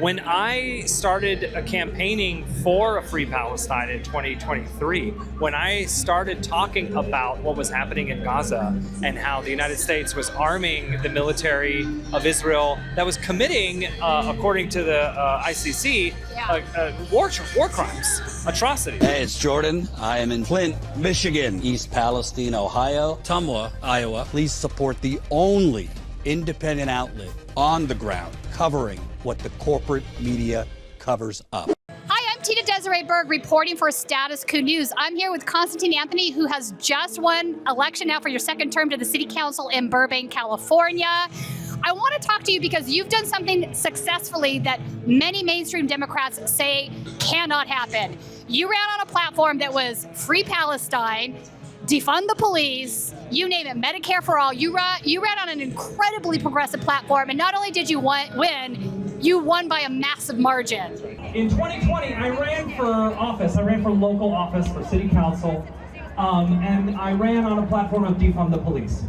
When I started campaigning for a free Palestine in 2023, when I started talking about what was happening in Gaza and how the United States was arming the military of Israel that was committing, according to the ICC, war crimes, atrocities. Hey, it's Jordan. I am in Flint, Michigan, East Palestine, Ohio, Tumwa, Iowa. Please support the only independent outlet on the ground covering what the corporate media covers up. Hi, I'm Tina-Desiree Berg reporting for Status Coup News. I'm here with Constantine Anthony, who has just won election now for your second term to the City Council in Burbank, California. I want to talk to you because you've done something successfully that many mainstream Democrats say cannot happen. You ran on a platform that was free Palestine, defund the police, you name it, Medicare for all. You ran on an incredibly progressive platform, and not only did you win, you won by a massive margin. In 2020, I ran for office. I ran for local office for city council, and I ran on a platform of defund the police.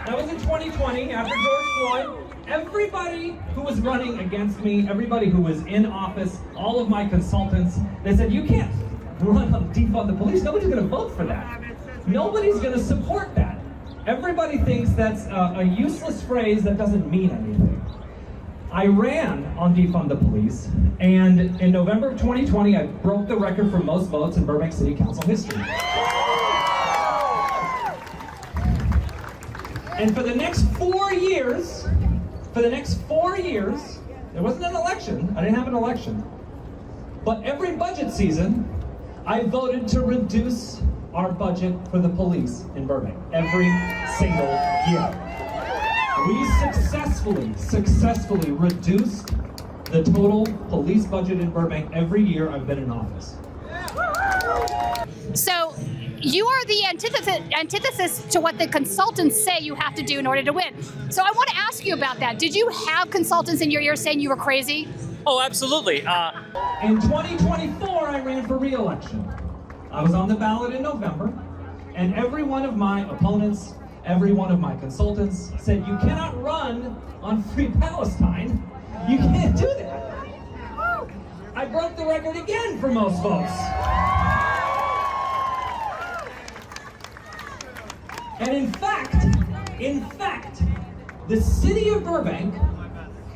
That was in 2020, after George Floyd. Everybody who was running against me, everybody who was in office, all of my consultants, they said, you can't run on defund the police. Nobody's going to vote for that. Nobody's going to support that. Everybody thinks that's a useless phrase that doesn't mean anything. I ran on defund the police, and in November of 2020, I broke the record for most votes in Burbank City Council history. And for the next 4 years, there wasn't an election. I didn't have an election. But every budget season, I voted to reduce our budget for the police in Berg every single year. We successfully reduced the total police budget in Burbank every year I've been in office. So you are the antithesis to what the consultants say you have to do in order to win. So I want to ask you about that. Did you have consultants in your ear saying you were crazy? Oh, absolutely. In 2024, I ran for re-election. I was on the ballot in November, and every one of my opponents, every one of my consultants said, you cannot run on free Palestine. You can't do that. I broke the record again for most votes. And in fact, the city of Burbank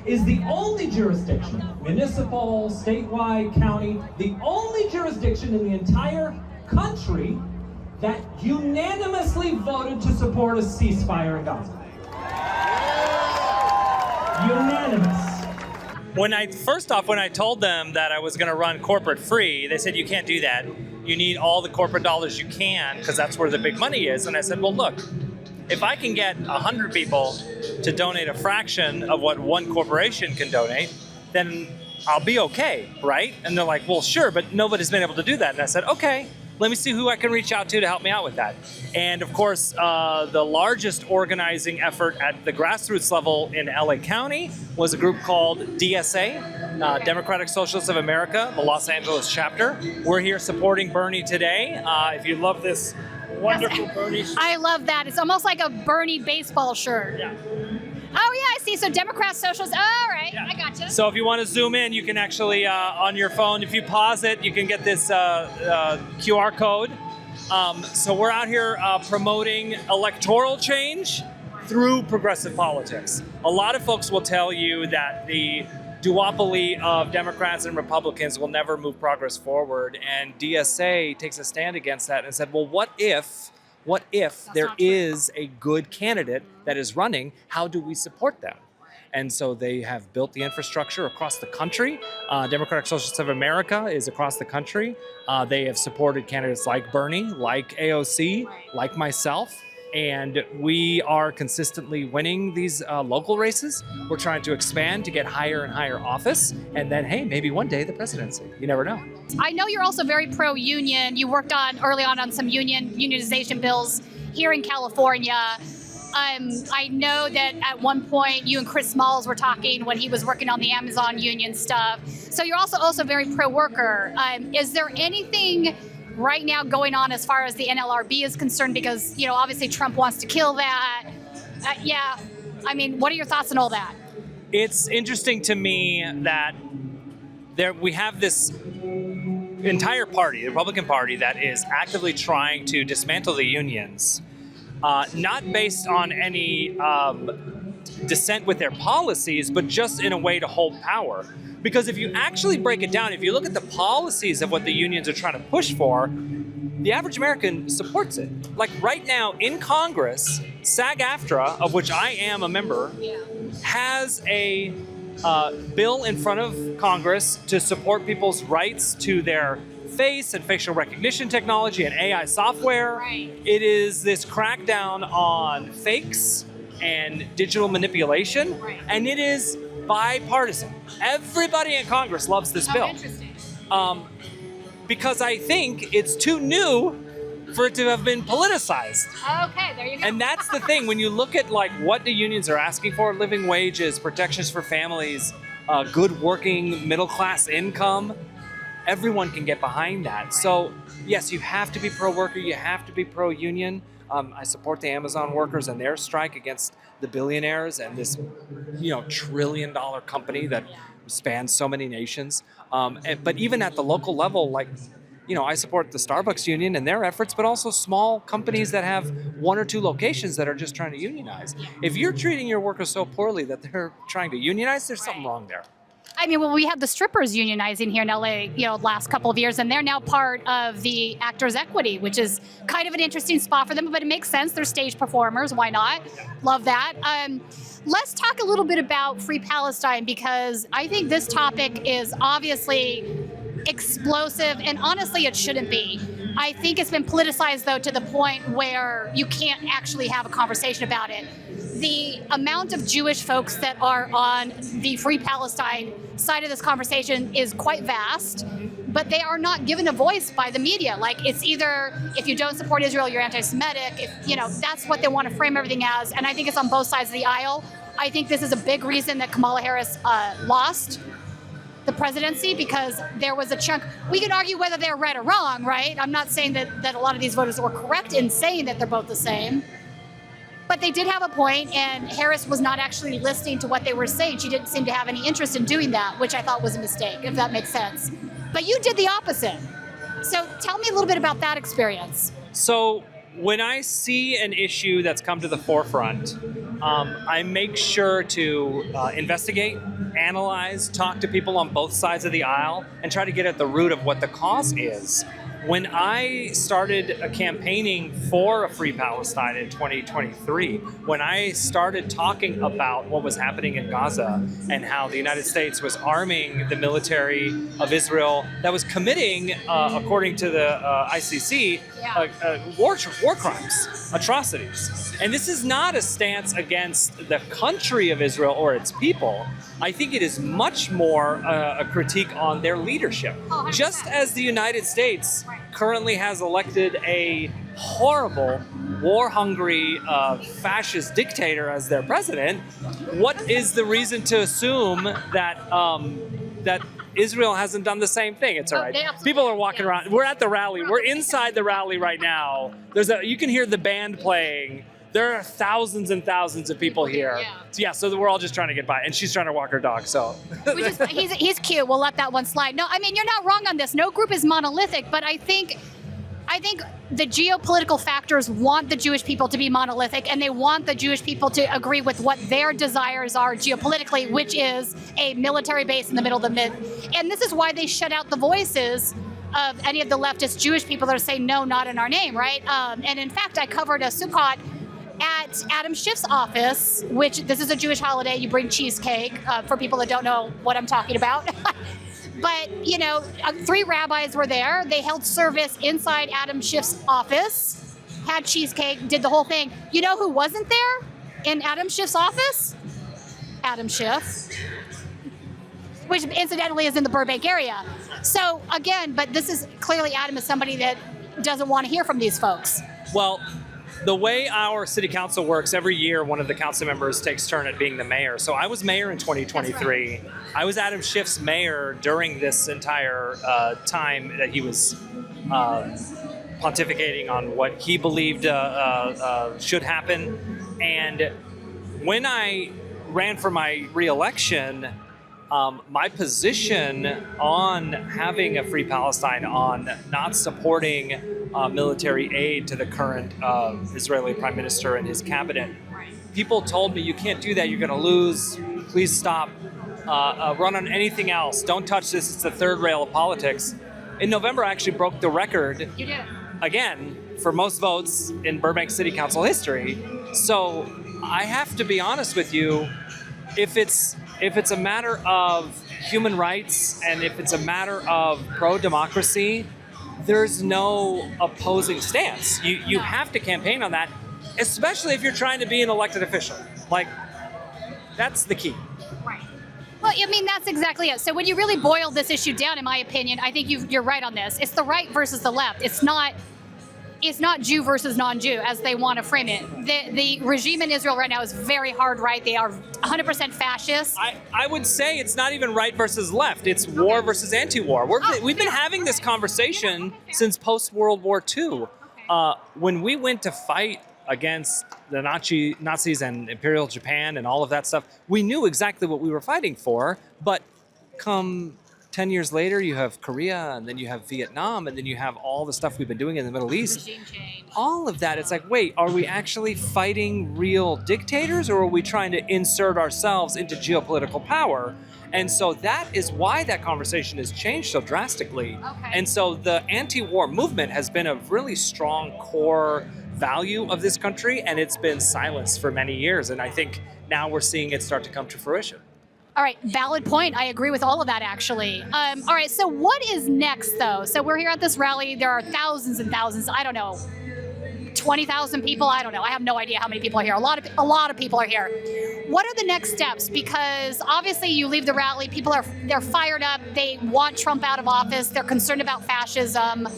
is the only jurisdiction, municipal, statewide, county, the only jurisdiction in the entire country that unanimously voted to support a ceasefire in Gaza. Unanimous. When I told them that I was going to run corporate free, they said, you can't do that. You need all the corporate dollars you can, because that's where the big money is. And I said, well, look, if I can get 100 people to donate a fraction of what one corporation can donate, then I'll be okay, right? And they're like, well, sure, but nobody's been able to do that. And I said, okay, let me see who I can reach out to help me out with that. And of course, the largest organizing effort at the grassroots level in LA County was a group called DSA, Democratic Socialists of America, the Los Angeles chapter. We're here supporting Bernie today. If you love this wonderful Bernie shirt. I love that. It's almost like a Bernie baseball shirt. Yeah. Oh yeah, I see. So Democrats, socialists. All right, yeah. I gotcha. So if you want to zoom in, you can actually, on your phone, if you pause it, you can get this QR code. So we're out here promoting electoral change through progressive politics. A lot of folks will tell you that the duopoly of Democrats and Republicans will never move progress forward, and DSA takes a stand against that and said, well, what if there is a good candidate that is running? How do we support them? And so they have built the infrastructure across the country. Democratic Socialists of America is across the country. They have supported candidates like Bernie, like AOC, like myself. And we are consistently winning these local races. We're trying to expand to get higher and higher office. And then, hey, maybe one day the presidency. You never know. I know you're also very pro-union. You worked early on some unionization bills here in California. I know that at one point you and Chris Smalls were talking when he was working on the Amazon union stuff. So you're also very pro-worker. Is there anything right now going on as far as the NLRB is concerned? Because, you know, obviously Trump wants to kill that. Yeah, I mean, what are your thoughts on all that? It's interesting to me that we have this entire party, the Republican Party, that is actively trying to dismantle the unions, not based on any dissent with their policies, but just in a way to hold power. Because if you actually break it down, if you look at the policies of what the unions are trying to push for, the average American supports it. Like right now in Congress, SAG-AFTRA, of which I am a member, has a bill in front of Congress to support people's rights to their face and facial recognition technology and AI software. Right. It is this crackdown on fakes and digital manipulation, Right. and it is bipartisan. Everybody in Congress loves this bill. Interesting. Because I think it's too new for it to have been politicized. Okay, there you go. And that's the thing, when you look at like what the unions are asking for, living wages, protections for families, good working middle class income, everyone can get behind that. So yes, you have to be pro-worker, you have to be pro-union. I support the Amazon workers and their strike against the billionaires and this, trillion-dollar company that spans so many nations. But even at the local level, like, I support the Starbucks union and their efforts, but also small companies that have 1 or 2 locations that are just trying to unionize. If you're treating your workers so poorly that they're trying to unionize, there's something wrong there. I mean, well, we had the strippers unionizing here in LA, last couple of years, and they're now part of the Actors Equity, which is kind of an interesting spot for them, but it makes sense. They're stage performers. Why not? Love that. Let's talk a little bit about Free Palestine, because I think this topic is obviously explosive, and honestly, it shouldn't be. I think it's been politicized, though, to the point where you can't actually have a conversation about it. The amount of Jewish folks that are on the Free Palestine side of this conversation is quite vast, but they are not given a voice by the media. Like, it's either, if you don't support Israel, you're anti-Semitic. That's what they want to frame everything as, and I think it's on both sides of the aisle. I think this is a big reason that Kamala Harris lost the presidency, because there was a chunk. We can argue whether they're right or wrong, right? I'm not saying that a lot of these voters were correct in saying that they're both the same. But they did have a point, and Harris was not actually listening to what they were saying. She didn't seem to have any interest in doing that, which I thought was a mistake, if that makes sense. But you did the opposite. So tell me a little bit about that experience. So when I see an issue that's come to the forefront, I make sure to investigate, analyze, talk to people on both sides of the aisle, and try to get at the root of what the cause is. When I started campaigning for a Free Palestine in 2023, when I started talking about what was happening in Gaza and how the United States was arming the military of Israel that was committing, according to the ICC, war crimes, atrocities. And this is not a stance against the country of Israel or its people. I think it is much more a critique on their leadership. Just as the United States currently has elected a horrible, war-hungry, fascist dictator as their president, what is the reason to assume that that Israel hasn't done the same thing? It's all right. People are walking around. We're at the rally. We're inside the rally right now. You can hear the band playing. There are thousands and thousands of people here. So we're all just trying to get by, and she's trying to walk her dog. So he's cute. We'll let that one slide. No, I mean, you're not wrong on this. No group is monolithic, but I think the geopolitical factors want the Jewish people to be monolithic, and they want the Jewish people to agree with what their desires are geopolitically, which is a military base in the middle of the mid. And this is why they shut out the voices of any of the leftist Jewish people that are saying, no, not in our name, right? And in fact, I covered a Sukkot at Adam Schiff's office, which this is a Jewish holiday. You bring cheesecake for people that don't know what I'm talking about. But, 3 rabbis were there. They held service inside Adam Schiff's office, had cheesecake, did the whole thing. You know who wasn't there in Adam Schiff's office? Adam Schiff, which incidentally is in the Burbank area. So again, but this is clearly Adam is somebody that doesn't want to hear from these folks. Well, the way our city council works, every year one of the council members takes turn at being the mayor. So I was mayor in 2023. Right. I was Adam Schiff's mayor during this entire time that he was pontificating on what he believed should happen. And when I ran for my re-election, my position on having a free Palestine, on not supporting military aid to the current Israeli prime minister and his cabinet, people told me, you can't do that, you're going to lose, please stop, run on anything else, don't touch this, it's the third rail of politics. In November, I actually broke the record, You did. again, for most votes in Burbank City Council history. So I have to be honest with you, if it's a matter of human rights and if it's a matter of pro-democracy, there's no opposing stance. You have to campaign on that, especially if you're trying to be an elected official. Like, that's the key. Right. Well, I mean, that's exactly it. So when you really boil this issue down, in my opinion, I think you're right on this. It's the right versus the left. It's not Jew versus non-Jew, as they want to frame it. The regime in Israel right now is very hard right. They are 100% fascist. I would say it's not even right versus left. It's war versus anti-war. We've been having this conversation since post-World War II. When we went to fight against the Nazis and Imperial Japan and all of that stuff, we knew exactly what we were fighting for, but come 10 years later, you have Korea, and then you have Vietnam, and then you have all the stuff we've been doing in the Middle East. Regime change. All of that, it's like, wait, are we actually fighting real dictators, or are we trying to insert ourselves into geopolitical power? And so that is why that conversation has changed so drastically. Okay. And so the anti-war movement has been a really strong core value of this country, and it's been silenced for many years. And I think now we're seeing it start to come to fruition. All right, valid point. I agree with all of that, actually. All right, so what is next, though? So we're here at this rally. There are thousands and thousands. I don't know, 20,000 people. I don't know. I have no idea how many people are here. A lot of people are here. What are the next steps? Because obviously, you leave the rally. They're fired up. They want Trump out of office. They're concerned about fascism.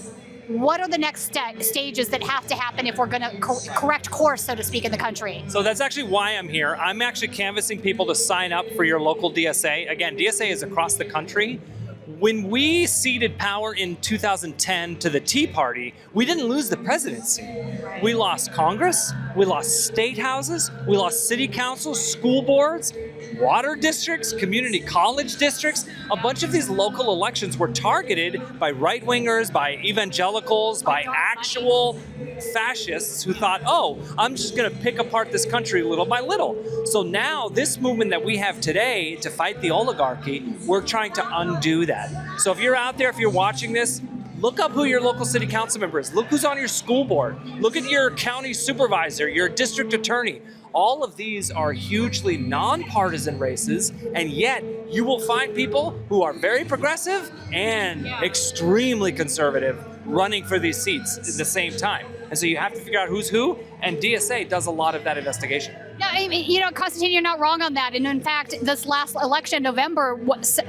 What are the next stages that have to happen if we're going to correct course, so to speak, in the country? So that's actually why I'm here. I'm actually canvassing people to sign up for your local DSA. Again, DSA is across the country. When we ceded power in 2010 to the Tea Party, we didn't lose the presidency. We lost Congress, we lost state houses, we lost city councils, school boards, water districts, community college districts. A bunch of these local elections were targeted by right-wingers, by evangelicals, by actual fascists who thought, oh, I'm just going to pick apart this country little by little. So now this movement that we have today to fight the oligarchy, we're trying to undo that. So if you're out there, if you're watching this, look up who your local city council member is. Look who's on your school board. Look at your county supervisor, your district attorney. All of these are hugely nonpartisan races, and yet you will find people who are very progressive and extremely conservative running for these seats at the same time. And so you have to figure out who's who, and DSA does a lot of that investigation. No, I mean, Constantine, you're not wrong on that. And in fact, this last election in November,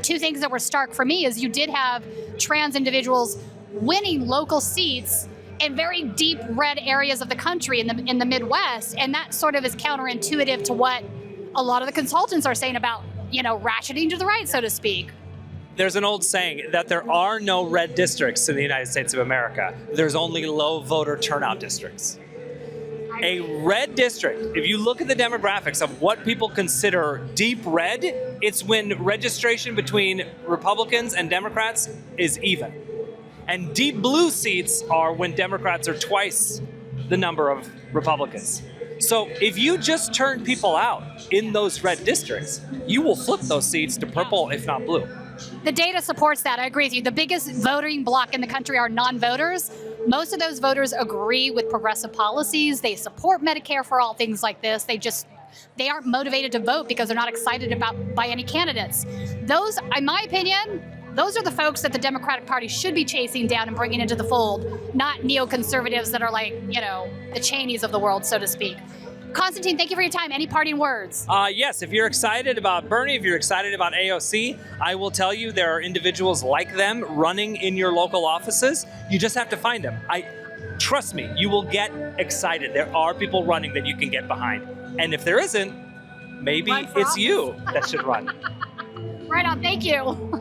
two things that were stark for me is you did have trans individuals winning local seats in very deep red areas of the country in the Midwest, and that sort of is counterintuitive to what a lot of the consultants are saying about, ratcheting to the right, so to speak. There's an old saying that there are no red districts in the United States of America. There's only low voter turnout districts. A red district, if you look at the demographics of what people consider deep red, it's when registration between Republicans and Democrats is even. And deep blue seats are when Democrats are twice the number of Republicans. So if you just turn people out in those red districts, you will flip those seats to purple, if not blue. The data supports that. I agree with you. The biggest voting bloc in the country are non-voters. Most of those voters agree with progressive policies. They support Medicare for all, things like this. They aren't motivated to vote because they're not excited by any candidates. Those, in my opinion, those are the folks that the Democratic Party should be chasing down and bringing into the fold, not neoconservatives that are like, the Cheneys of the world, so to speak. Constantine, thank you for your time. Any parting words? Yes, if you're excited about Bernie, if you're excited about AOC, I will tell you there are individuals like them running in your local offices. You just have to find them. Trust me, you will get excited. There are people running that you can get behind. And if there isn't, maybe it's you that should run. Right on, thank you.